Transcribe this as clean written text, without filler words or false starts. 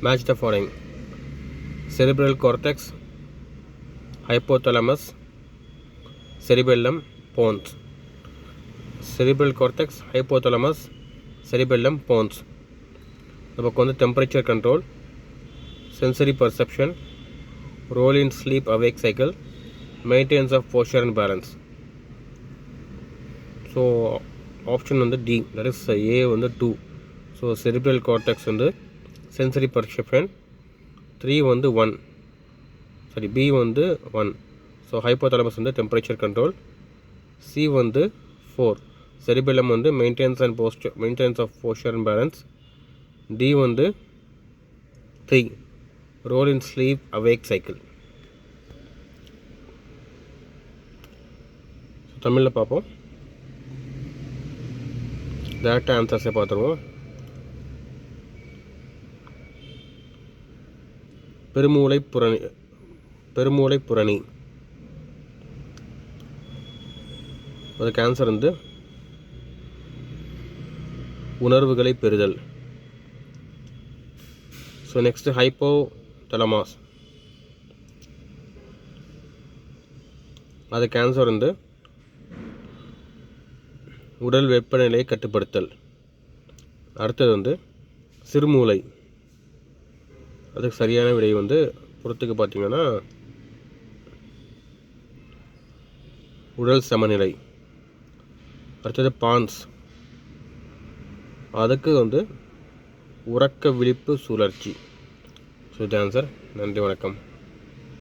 Match the following: cerebral cortex, hypothalamus, cerebellum, pons. Cerebral cortex, hypothalamus, cerebellum, pons. நமக்கு வந்து temperature control, sensory perception, role in sleep awake cycle, maintenance of posture and balance. So option வந்து D, that is A வந்து 2. So cerebral cortex வந்து sensory perception, 3 வந்து 1, sorry B வந்து 1. So hypothalamus வந்து temperature control, C வந்து 4, cerebellum வந்து maintenance of posture and balance, D வந்து 3, role in sleep awake cycle. தமிழில் பார்ப்போம். டேரக்டாக ஆன்சர்ஸை பார்த்துருவோம். பெருமூளை புரணி அதுக்கு ஆன்சர் வந்து உணர்வுகளை பெறுதல். ஸோ நெக்ஸ்ட் ஹைப்போதலமாஸ், அதுக்கு ஆன்சர் வந்து உடல் வெப்பநிலையை கட்டுப்படுத்தல். அடுத்தது வந்து சிறுமூளை, அதுக்கு சரியான விடை வந்து பொறுத்துக்கு பார்த்திங்கன்னா உடல் சமநிலை. அடுத்தது பான்ஸ், அதுக்கு வந்து உறக்க விழிப்பு சுழற்சி. ஸோ இது ஆன்சர். நன்றி, வணக்கம்.